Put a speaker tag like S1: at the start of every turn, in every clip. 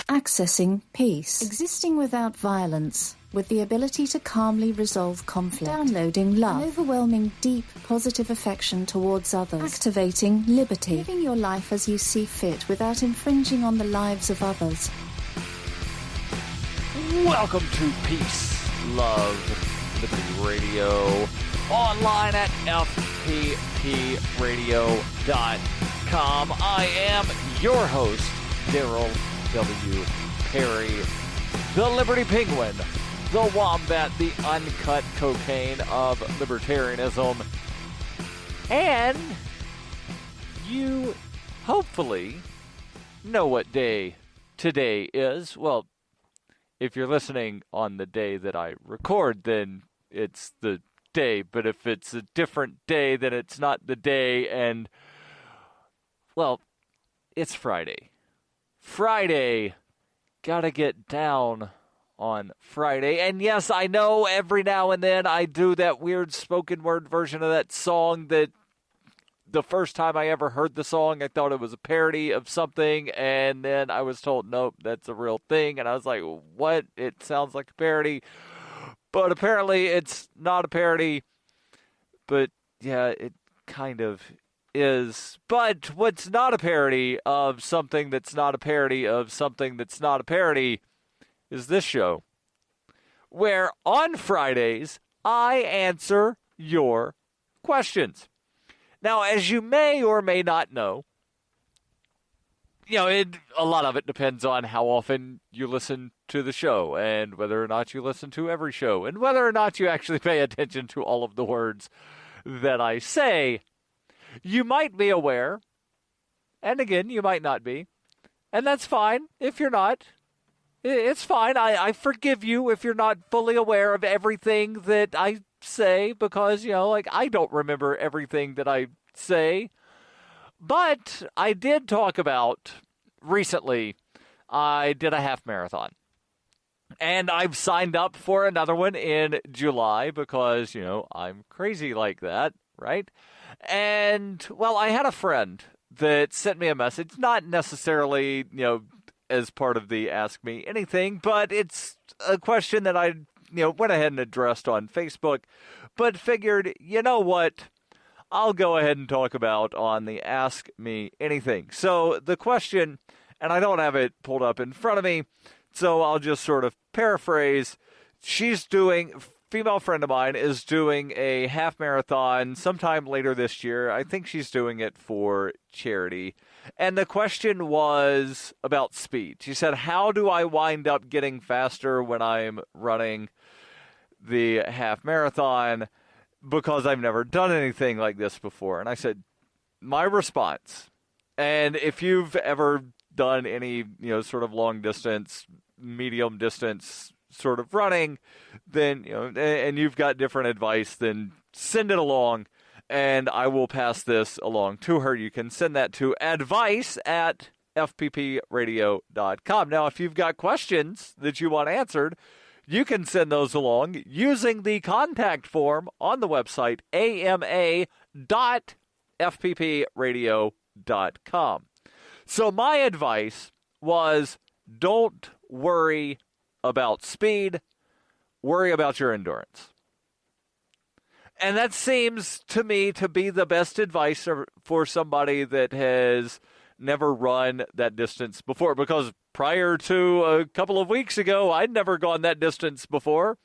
S1: Accessing peace. Existing without violence, with the ability to calmly resolve conflict. Downloading love. An overwhelming, deep, positive affection towards others. Activating liberty. Living your life as you see fit without infringing on the lives of others.
S2: Welcome to Peace, Love, Liberty Radio. Online at fppradio.com. I am your host, Darryl W. Perry, the Liberty Penguin, the Wombat, the uncut cocaine of libertarianism. And you hopefully know what day today is. Well, if you're listening on the day that I record, then it's the day. But if it's a different day, then it's not the day. And, well, it's Friday. Friday. Gotta get down on Friday. And yes, I know every now and then I do that weird spoken word version of that song that the first time I ever heard the song, I thought it was a parody of something, and then I was told, nope, that's a real thing, and I was like, what? It sounds like a parody, but apparently it's not a parody, but yeah, it kind of is. But what's not a parody of something that's not a parody of something that's not a parody is this show, where on Fridays, I answer your questions. Now, as you may or may not know, a lot of it depends on how often you listen to the show and whether or not you listen to every show and whether or not you actually pay attention to all of the words that I say. You might be aware, and again, you might not be, and that's fine if you're not. It's fine. I forgive you if you're not fully aware of everything that I say, because, I don't remember everything that I say. But I did talk about, recently, I did a half marathon. And I've signed up for another one in July because, I'm crazy like that, right? And, well, I had a friend that sent me a message, not necessarily, as part of the Ask Me Anything, but it's a question that I went ahead and addressed on Facebook, but figured, you know what, I'll go ahead and talk about on the Ask Me Anything. So the question, and I don't have it pulled up in front of me, so I'll just sort of paraphrase. Female friend of mine is doing a half marathon sometime later this year. I think she's doing it for charity. And the question was about speed. She said, how do I wind up getting faster when I'm running the half marathon, because I've never done anything like this before? And I said, my response, and if you've ever done any, sort of long distance, medium distance sort of running, then, and you've got different advice, then send it along, and I will pass this along to her. You can send that to advice@fppradio.com. Now, if you've got questions that you want answered, you can send those along using the contact form on the website, ama.fppradio.com. So my advice was, don't worry about speed, worry about your endurance. And that seems to me to be the best advice for somebody that has never run that distance before, because prior to a couple of weeks ago, I'd never gone that distance before.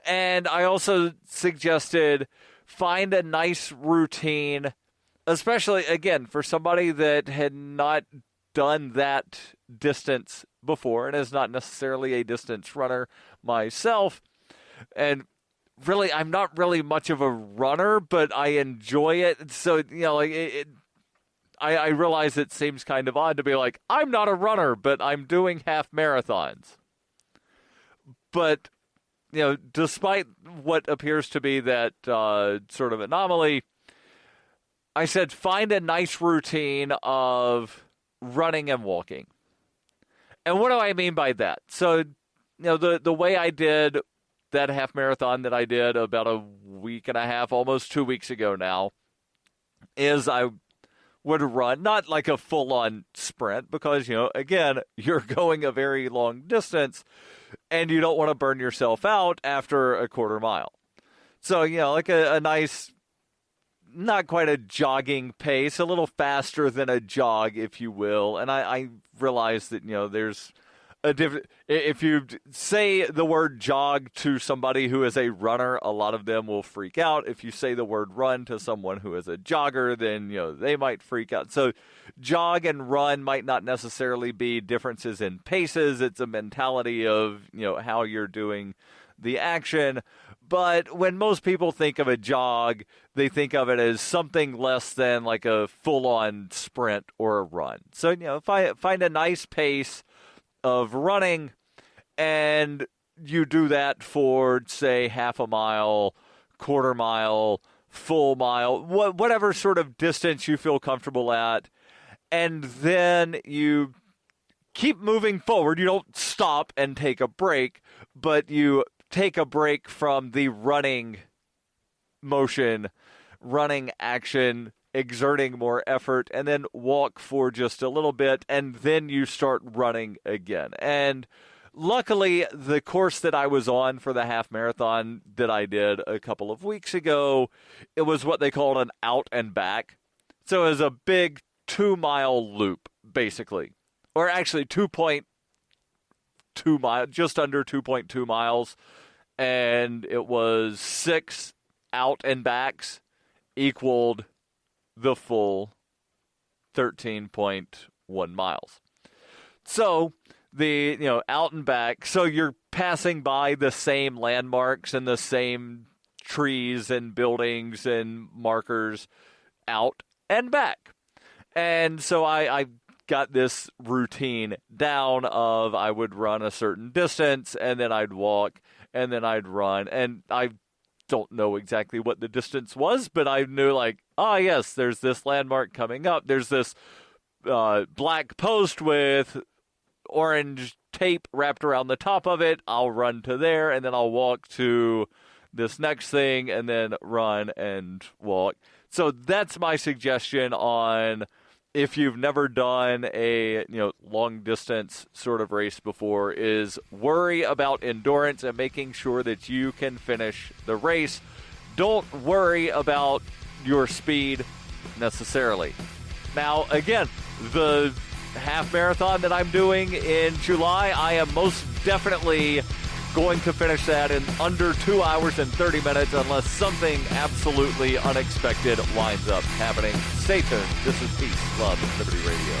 S2: And I also suggested find a nice routine, especially, again, for somebody that had not done that distance before and is not necessarily a distance runner myself. And really, I'm not really much of a runner, but I enjoy it. So, I realize it seems kind of odd to be like, I'm not a runner, but I'm doing half marathons. But, despite what appears to be that sort of anomaly, I said find a nice routine of running and walking. And what do I mean by that? So, the way I did that half marathon that I did about a week and a half, almost 2 weeks ago now, is I would run, not like a full-on sprint, because, again, you're going a very long distance, and you don't want to burn yourself out after a quarter mile. So, like a nice, not quite a jogging pace, a little faster than a jog, if you will. And I realize that, there's a different, if you say the word jog to somebody who is a runner, a lot of them will freak out. If you say the word run to someone who is a jogger, then, they might freak out. So jog and run might not necessarily be differences in paces. It's a mentality of, how you're doing the action. But when most people think of a jog, they think of it as something less than like a full-on sprint or a run. So, find a nice pace of running, and you do that for, say, half a mile, quarter mile, full mile, whatever sort of distance you feel comfortable at, and then you keep moving forward. You don't stop and take a break, but you take a break from the running motion, running action, exerting more effort, and then walk for just a little bit, and then you start running again. And luckily, the course that I was on for the half marathon that I did a couple of weeks ago, it was what they called an out and back. So it was a big 2-mile loop, basically. Or actually 2.2 miles, just under 2.2 miles. And it was 6 out and backs equaled the full 13.1 miles. So the, out and back, so you're passing by the same landmarks and the same trees and buildings and markers out and back. And so I got this routine down of I would run a certain distance, and then I'd walk, and then I'd run. And I don't know exactly what the distance was, but I knew, like, yes, there's this landmark coming up. There's this black post with orange tape wrapped around the top of it. I'll run to there, and then I'll walk to this next thing, and then run and walk. So that's my suggestion on, if you've never done a long distance sort of race before, is worry about endurance and making sure that you can finish the race. Don't worry about your speed necessarily. Now, again, the half marathon that I'm doing in July, I am most definitely going to finish that in under 2 hours and 30 minutes unless something absolutely unexpected winds up happening. Stay tuned. This is Peace, Love, and Liberty Radio.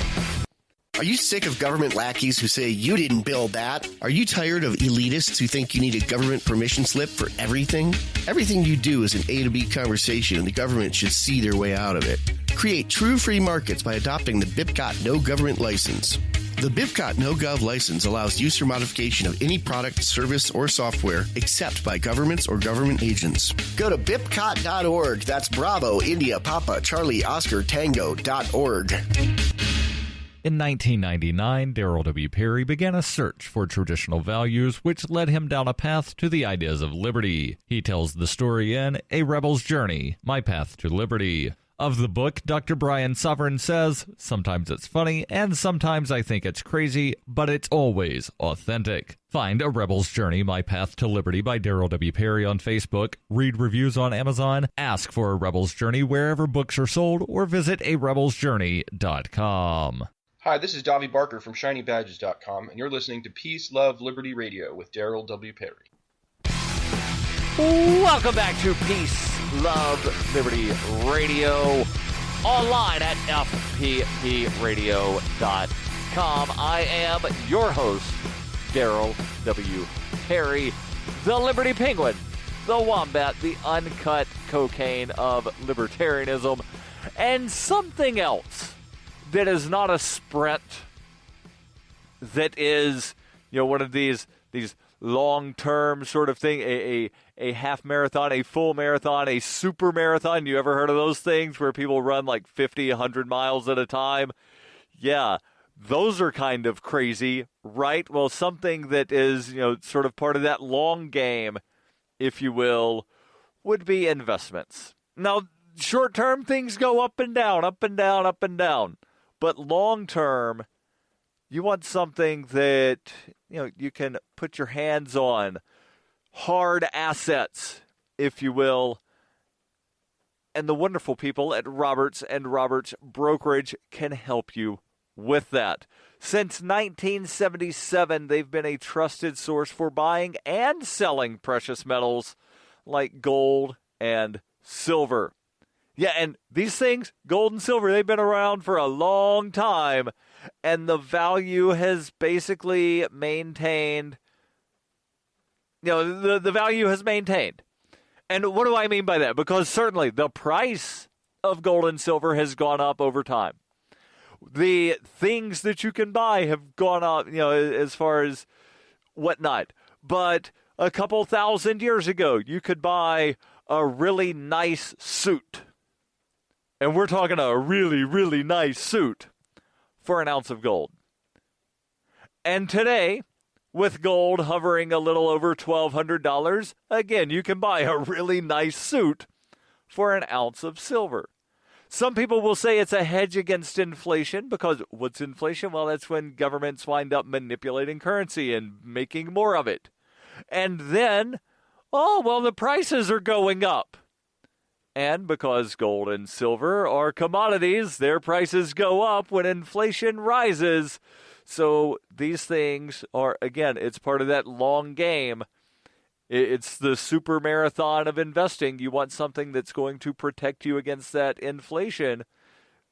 S3: Are you sick of government lackeys who say you didn't build that? Are you tired of elitists who think you need a government permission slip for everything? Everything you do is an A to B conversation, and the government should see their way out of it. Create true free markets by adopting the BIPCOT No Government License. The BIPCOT No Gov license allows use or modification of any product, service, or software except by governments or government agents. Go to BIPCOT.org. That's Bravo, India, Papa, Charlie, Oscar, Tango.org.
S2: In 1999, Darryl W. Perry began a search for traditional values, which led him down a path to the ideas of liberty. He tells the story in A Rebel's Journey, My Path to Liberty. Of the book, Dr. Brian Sovereign says, sometimes it's funny, and sometimes I think it's crazy, but it's always authentic. Find A Rebel's Journey, My Path to Liberty by Darryl W. Perry on Facebook, read reviews on Amazon, ask for A Rebel's Journey wherever books are sold, or visit arebelsjourney.com.
S4: Hi, this is Davi Barker from ShinyBadges.com, and you're listening to Peace, Love, Liberty Radio with Darryl W. Perry.
S2: Welcome back to Peace, Love, Liberty Radio, online at fppradio.com. I am your host, Darryl W. Perry, the Liberty Penguin, the Wombat, the uncut cocaine of libertarianism, and something else that is not a sprint, that is, one of these long-term sort of thing, a half marathon, a full marathon, a super marathon. You ever heard of those things where people run like 50, 100 miles at a time? Yeah, those are kind of crazy, right? Well, something that is, sort of part of that long game, if you will, would be investments. Now, short term, things go up and down, up and down, up and down. But long term, you want something that, you can put your hands on, hard assets, if you will. And the wonderful people at Roberts & Roberts Brokerage can help you with that. Since 1977, they've been a trusted source for buying and selling precious metals like gold and silver. Yeah, and these things, gold and silver, they've been around for a long time, and the value has basically maintained. The value has maintained. And what do I mean by that? Because certainly the price of gold and silver has gone up over time. The things that you can buy have gone up, as far as whatnot. But a couple thousand years ago, you could buy a really nice suit. And we're talking a really, really nice suit for an ounce of gold. And today, with gold hovering a little over $1,200, again, you can buy a really nice suit for an ounce of silver. Some people will say it's a hedge against inflation, because what's inflation? Well, that's when governments wind up manipulating currency and making more of it. And then, the prices are going up. And because gold and silver are commodities, their prices go up when inflation rises. So these things are, again, it's part of that long game. It's the super marathon of investing. You want something that's going to protect you against that inflation.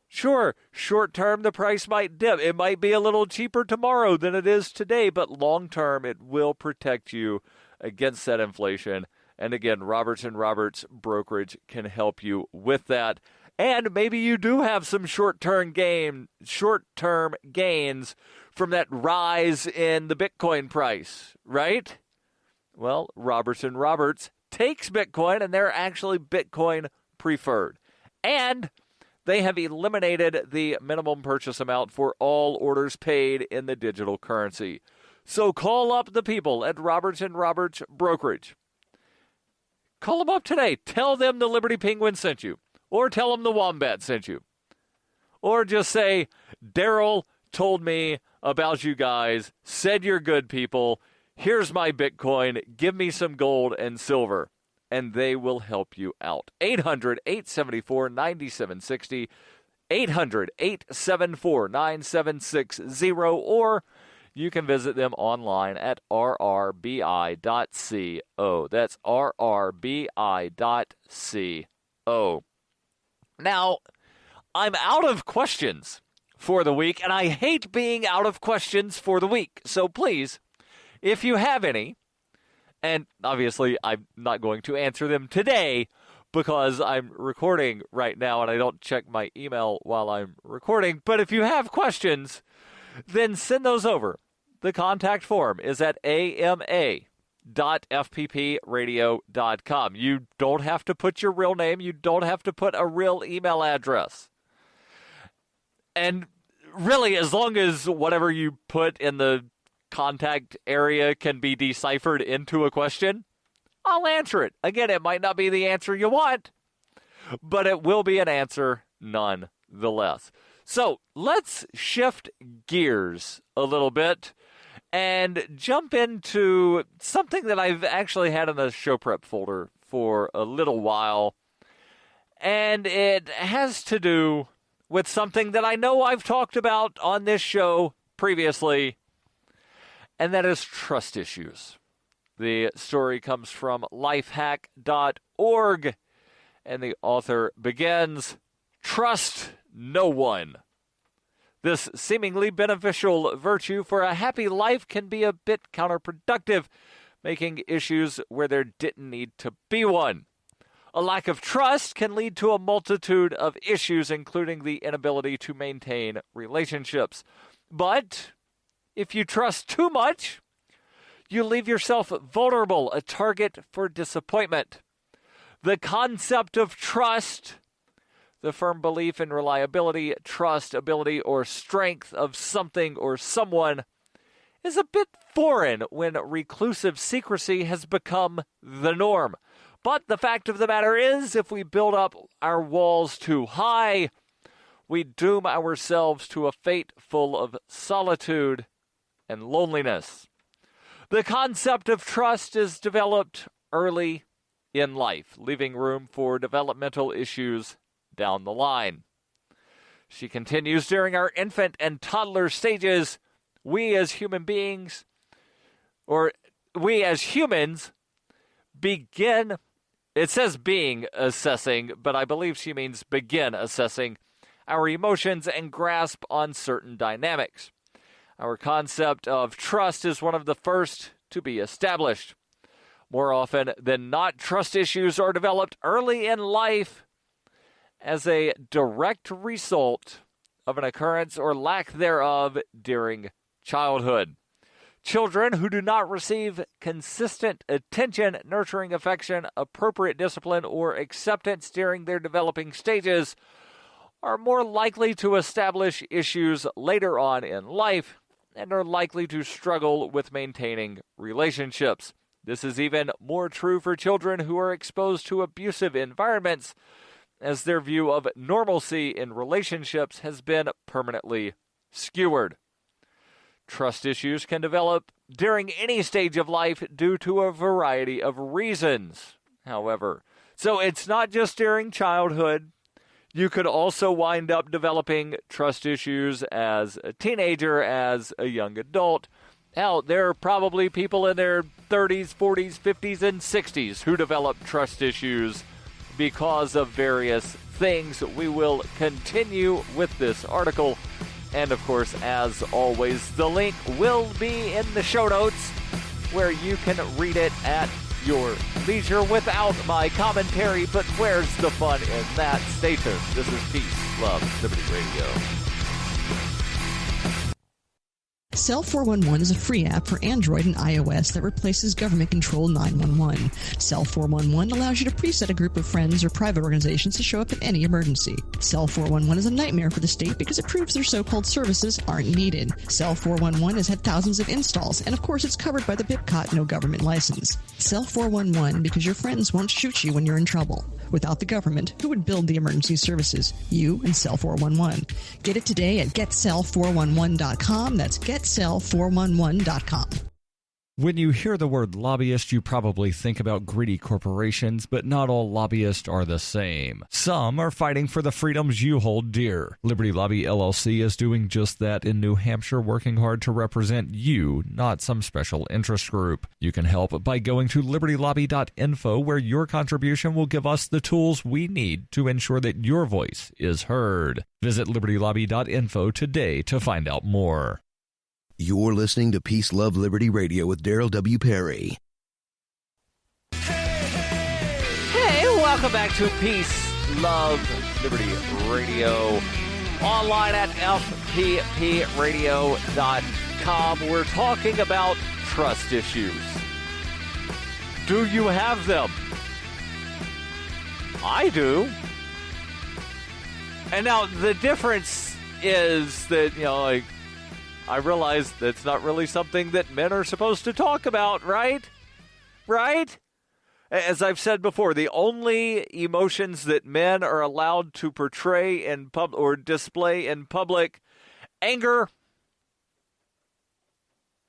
S2: Sure, short term, the price might dip. It might be a little cheaper tomorrow than it is today, but long term, it will protect you against that inflation. And again, Roberts & Roberts Brokerage can help you with that. And maybe you do have some short-term gains from that rise in the Bitcoin price, right? Well, Roberts & Roberts takes Bitcoin, and they're actually Bitcoin preferred. And they have eliminated the minimum purchase amount for all orders paid in the digital currency. So call up the people at Roberts & Roberts Brokerage. Call them up today. Tell them the Liberty Penguin sent you. Or tell them the Wombat sent you. Or just say, Darryl told me about you guys, said you're good people. Here's my Bitcoin. Give me some gold and silver. And they will help you out. 800-874-9760. 800-874-9760. Or you can visit them online at rrbi.co. That's rrbi.co. Now, I'm out of questions for the week, and I hate being out of questions for the week. So please, if you have any, and obviously I'm not going to answer them today because I'm recording right now and I don't check my email while I'm recording, but if you have questions, then send those over. The contact form is at ama.fppradio.com. You don't have to put your real name. You don't have to put a real email address. And really, as long as whatever you put in the contact area can be deciphered into a question, I'll answer it. Again, it might not be the answer you want, but it will be an answer nonetheless. So let's shift gears a little bit and jump into something that I've actually had in the show prep folder for a little while. And it has to do with something that I know I've talked about on this show previously, and that is trust issues. The story comes from lifehack.org, and the author begins, "Trust no one. This seemingly beneficial virtue for a happy life can be a bit counterproductive, making issues where there didn't need to be one. A lack of trust can lead to a multitude of issues, including the inability to maintain relationships. But if you trust too much, you leave yourself vulnerable, a target for disappointment. The concept of trust, the firm belief in reliability, trust, ability, or strength of something or someone, is a bit foreign when reclusive secrecy has become the norm. But the fact of the matter is, if we build up our walls too high, we doom ourselves to a fate full of solitude and loneliness. The concept of trust is developed early in life, leaving room for developmental issues down the line. She continues, during our infant and toddler stages, we as humans begin, it says being assessing, but I believe she means begin assessing our emotions and grasp on certain dynamics. Our concept of trust is one of the first to be established. More often than not, trust issues are developed early in life as a direct result of an occurrence or lack thereof during childhood. Children who do not receive consistent attention, nurturing affection, appropriate discipline, or acceptance during their developing stages are more likely to establish issues later on in life and are likely to struggle with maintaining relationships. This is even more true for children who are exposed to abusive environments, as their view of normalcy in relationships has been permanently skewered. Trust issues can develop during any stage of life due to a variety of reasons, however. So it's not just during childhood. You could also wind up developing trust issues as a teenager, as a young adult. Hell, there are probably people in their 30s, 40s, 50s, and 60s who develop trust issues because of various things. We will continue with this article. And, of course, as always, the link will be in the show notes where you can read it at your leisure without my commentary. But where's the fun in that? Stay tuned. This is Peace, Love, Liberty Radio.
S5: Cell 411 is a free app for Android and iOS that replaces government-controlled 911. Cell 411 allows you to preset a group of friends or private organizations to show up in any emergency. Cell 411 is a nightmare for the state because it proves their so-called services aren't needed. Cell 411 has had thousands of installs, and of course it's covered by the BIPCOT no government license. Cell 411 because your friends won't shoot you when you're in trouble. Without the government, who would build the emergency services? You and Cell 411. Get it today at getcell411.com. That's getcell411.com.
S6: When you hear the word lobbyist, you probably think about greedy corporations, but not all lobbyists are the same. Some are fighting for the freedoms you hold dear. Liberty Lobby LLC is doing just that in New Hampshire, working hard to represent you, not some special interest group. You can help by going to libertylobby.info, where your contribution will give us the tools we need to ensure that your voice is heard. Visit libertylobby.info today to find out more.
S7: You're listening to Peace, Love, Liberty Radio with Darryl W. Perry.
S2: Hey, welcome back to Peace, Love, Liberty Radio. Online at fppradio.com. We're talking about trust issues. Do you have them? I do. And now the difference is that, I realize that's not really something that men are supposed to talk about, right? Right? As I've said before, the only emotions that men are allowed to portray in or display in public, anger.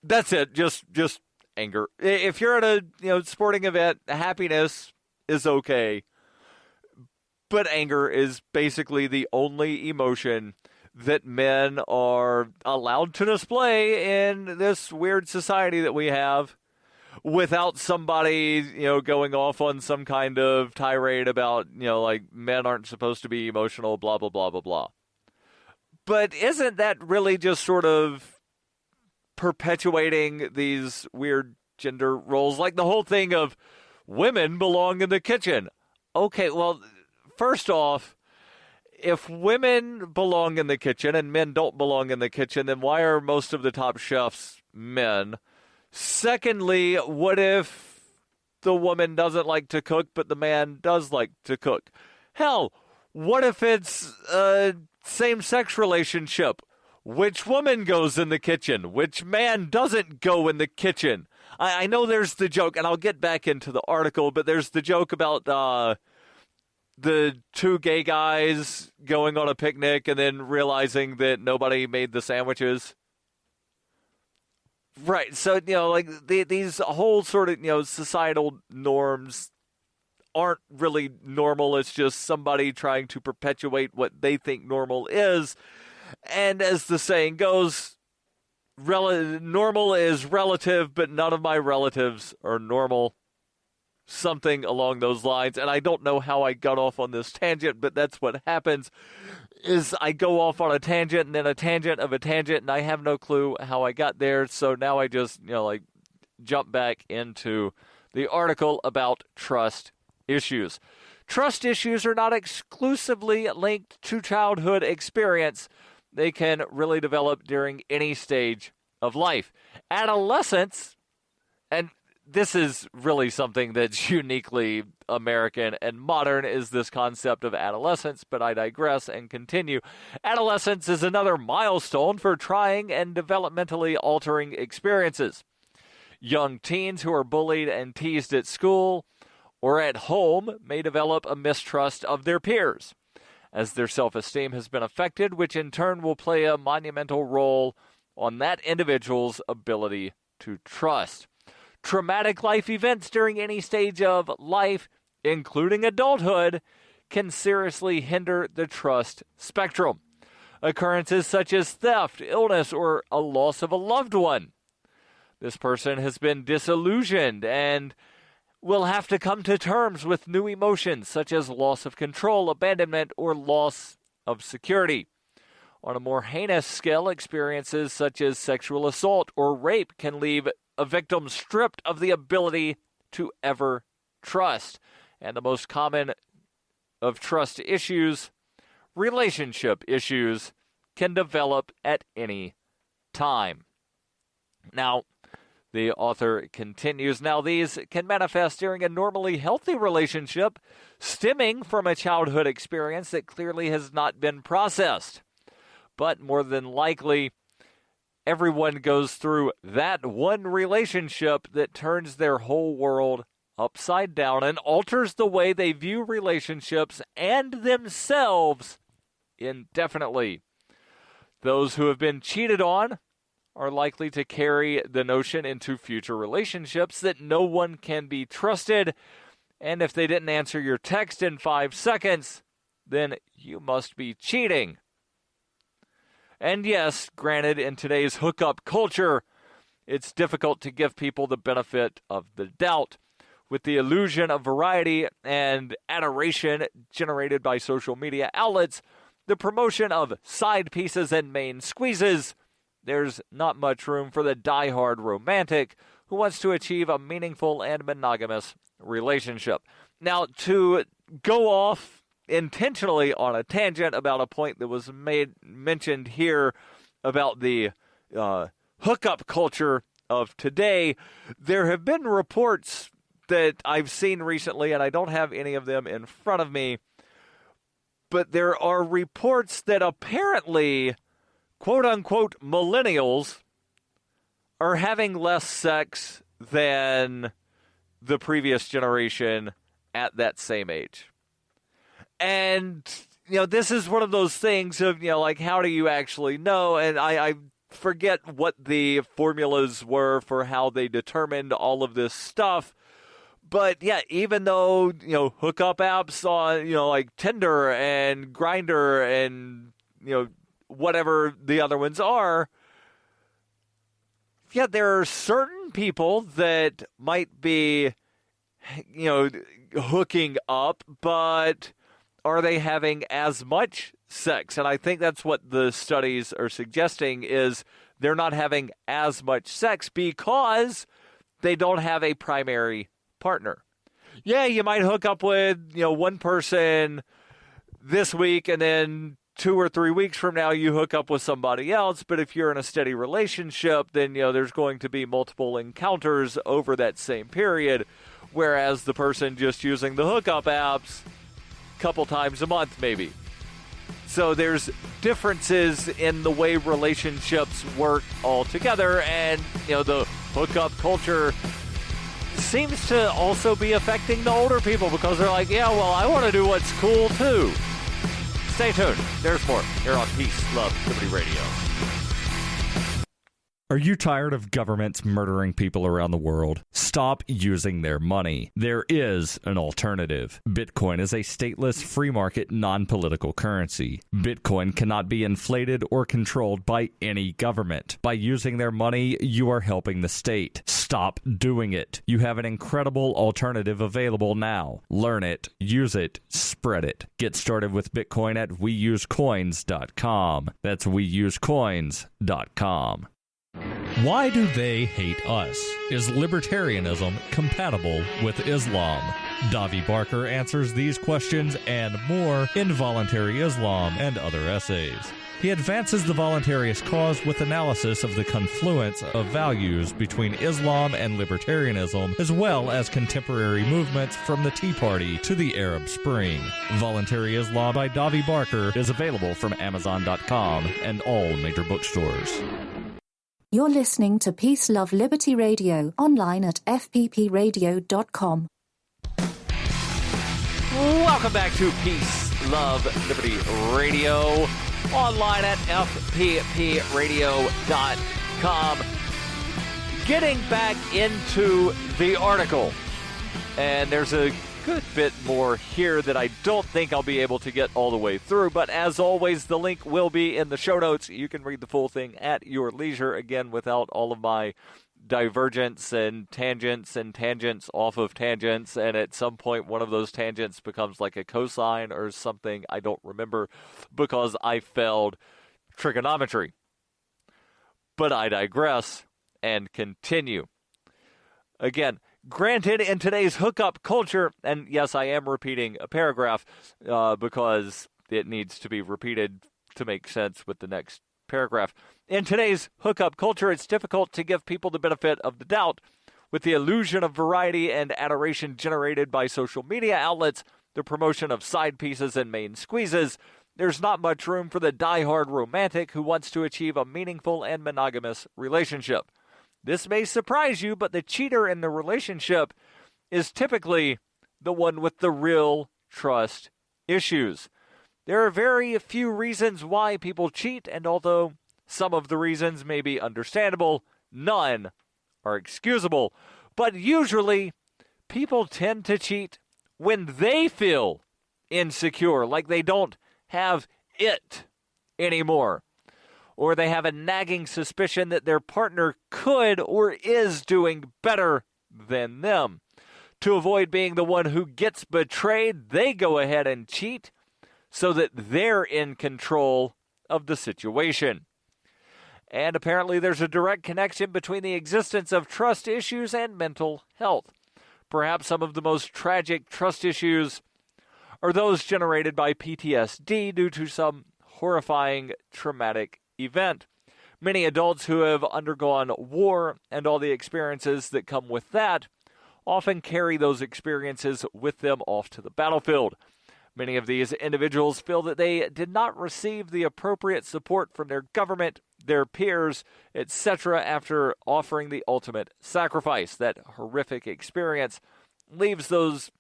S2: That's it. Just anger. If you're at a sporting event, happiness is okay, but anger is basically the only emotion that men are allowed to display in this weird society that we have, without somebody, going off on some kind of tirade about, men aren't supposed to be emotional, blah, blah, blah, blah, blah. But isn't that really just sort of perpetuating these weird gender roles? Like the whole thing of women belong in the kitchen. Okay, well, first off, if women belong in the kitchen and men don't belong in the kitchen, then why are most of the top chefs men? Secondly, what if the woman doesn't like to cook, but the man does like to cook? Hell, what if it's a same-sex relationship? Which woman goes in the kitchen? Which man doesn't go in the kitchen? I know there's the joke, and I'll get back into the article, but there's the joke about the two gay guys going on a picnic and then realizing that nobody made the sandwiches. Right, so, like, these whole sort of, societal norms aren't really normal. It's just somebody trying to perpetuate what they think normal is. And as the saying goes, normal is relative, but none of my relatives are normal. Something along those lines. And I don't know how I got off on this tangent, but that's what happens, is I go off on a tangent and then a tangent of a tangent, and I have no clue how I got there. So now I just, jump back into the article about trust issues. Trust issues are not exclusively linked to childhood experience. They can really develop during any stage of life. Adolescence, and this is really something that's uniquely American and modern, is this concept of adolescence, but I digress and continue. Adolescence is another milestone for trying and developmentally altering experiences. Young teens who are bullied and teased at school or at home may develop a mistrust of their peers, as their self-esteem has been affected, which in turn will play a monumental role on that individual's ability to trust. Traumatic life events during any stage of life, including adulthood, can seriously hinder the trust spectrum. Occurrences such as theft, illness, or a loss of a loved one. This person has been disillusioned and will have to come to terms with new emotions such as loss of control, abandonment, or loss of security. On a more heinous scale, experiences such as sexual assault or rape can leave a victim stripped of the ability to ever trust. And the most common of trust issues, relationship issues, can develop at any time. Now, the author continues, now these can manifest during a normally healthy relationship stemming from a childhood experience that clearly has not been processed. But more than likely, everyone goes through that one relationship that turns their whole world upside down and alters the way they view relationships and themselves indefinitely. Those who have been cheated on are likely to carry the notion into future relationships that no one can be trusted, and if they didn't answer your text in 5 seconds, then you must be cheating. And yes, granted, in today's hookup culture, it's difficult to give people the benefit of the doubt. With the illusion of variety and adoration generated by social media outlets, the promotion of side pieces and main squeezes, there's not much room for the die-hard romantic who wants to achieve a meaningful and monogamous relationship. Now, to go off intentionally on a tangent about a point that was mentioned here about the hookup culture of today, there have been reports that I've seen recently, and I don't have any of them in front of me, but there are reports that apparently, quote-unquote, millennials are having less sex than the previous generation at that same age. And, this is one of those things of, like, how do you actually know? And I forget what the formulas were for how they determined all of this stuff. But, yeah, even though, hookup apps on, like Tinder and Grindr and, whatever the other ones are, yeah, there are certain people that might be, hooking up, but are they having as much sex? And I think that's what the studies are suggesting, is they're not having as much sex because they don't have a primary partner. Yeah, you might hook up with, one person this week, and then 2 or 3 weeks from now you hook up with somebody else. But if you're in a steady relationship, then, there's going to be multiple encounters over that same period. Whereas the person just using the hookup apps a couple times a month, maybe. So there's differences in the way relationships work altogether, and the hookup culture seems to also be affecting the older people because they're like, yeah, well, I want to do what's cool too. Stay tuned. There's more here on Peace, Love, Liberty Radio.
S6: Are you tired of governments murdering people around the world? Stop using their money. There is an alternative. Bitcoin is a stateless, free market, non-political currency. Bitcoin cannot be inflated or controlled by any government. By using their money, you are helping the state. Stop doing it. You have an incredible alternative available now. Learn it, use it, spread it. Get started with Bitcoin at weusecoins.com. That's weusecoins.com.
S8: Why do they hate us? Is libertarianism compatible with Islam? Davi Barker answers these questions and more in Voluntary Islam and Other Essays. He advances the voluntarist cause with analysis of the confluence of values between Islam and libertarianism, as well as contemporary movements from the Tea Party to the Arab Spring. Voluntary Islam by Davi Barker is available from Amazon.com and all major bookstores.
S1: You're listening to Peace, Love, Liberty Radio, online at fppradio.com.
S2: Welcome back to Peace, Love, Liberty Radio, online at fppradio.com. Getting back into the article, and there's a good bit more here that I don't think I'll be able to get all the way through, but as always, the link will be in the show notes. You can read the full thing at your leisure, again, without all of my divergence and tangents off of tangents, and at some point one of those tangents becomes like a cosine or something. I don't remember because I failed trigonometry. But I digress and continue. Again, granted, in today's hookup culture, and yes, I am repeating a paragraph because it needs to be repeated to make sense with the next paragraph. In today's hookup culture, it's difficult to give people the benefit of the doubt. With the illusion of variety and adoration generated by social media outlets, the promotion of side pieces and main squeezes, there's not much room for the die-hard romantic who wants to achieve a meaningful and monogamous relationship. This may surprise you, but the cheater in the relationship is typically the one with the real trust issues. There are very few reasons why people cheat, and although some of the reasons may be understandable, none are excusable. But usually, people tend to cheat when they feel insecure, like they don't have it anymore, or they have a nagging suspicion that their partner could or is doing better than them. To avoid being the one who gets betrayed, they go ahead and cheat so that they're in control of the situation. And apparently there's a direct connection between the existence of trust issues and mental health. Perhaps some of the most tragic trust issues are those generated by PTSD due to some horrifying traumatic event. Many adults who have undergone war and all the experiences that come with that often carry those experiences with them off to the battlefield. Many of these individuals feel that they did not receive the appropriate support from their government, their peers, etc. after offering the ultimate sacrifice. That horrific experience leaves those,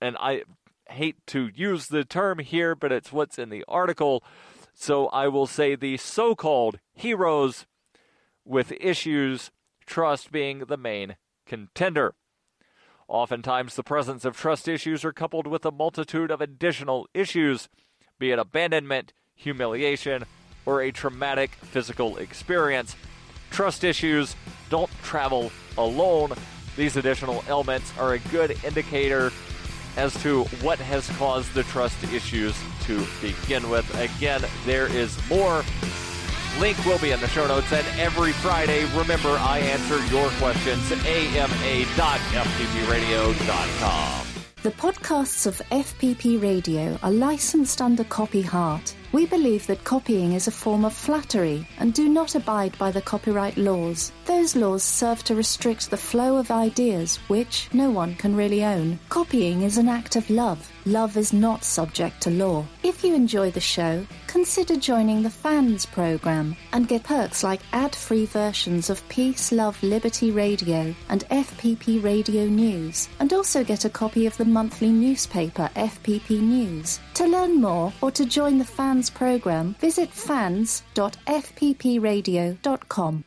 S2: and I hate to use the term here, but it's what's in the article, so I will say the so-called heroes with issues, trust being the main contender. Oftentimes, the presence of trust issues are coupled with a multitude of additional issues, be it abandonment, humiliation, or a traumatic physical experience. Trust issues don't travel alone. These additional elements are a good indicator as to what has caused the trust issues to begin with. Again, there is more. Link will be in the show notes, and every Friday, remember, I answer your questions, ama.fppradio.com.
S1: The podcasts of FPP Radio are licensed under Copy Heart. We believe that copying is a form of flattery and do not abide by the copyright laws. Those laws serve to restrict the flow of ideas which no one can really own. Copying is an act of love. Love is not subject to law. If you enjoy the show, consider joining the Fans program and get perks like ad-free versions of Peace, Love, Liberty Radio and FPP Radio News, and also get a copy of the monthly newspaper FPP News. To learn more or to join the Fans program, visit fans.fppradio.com.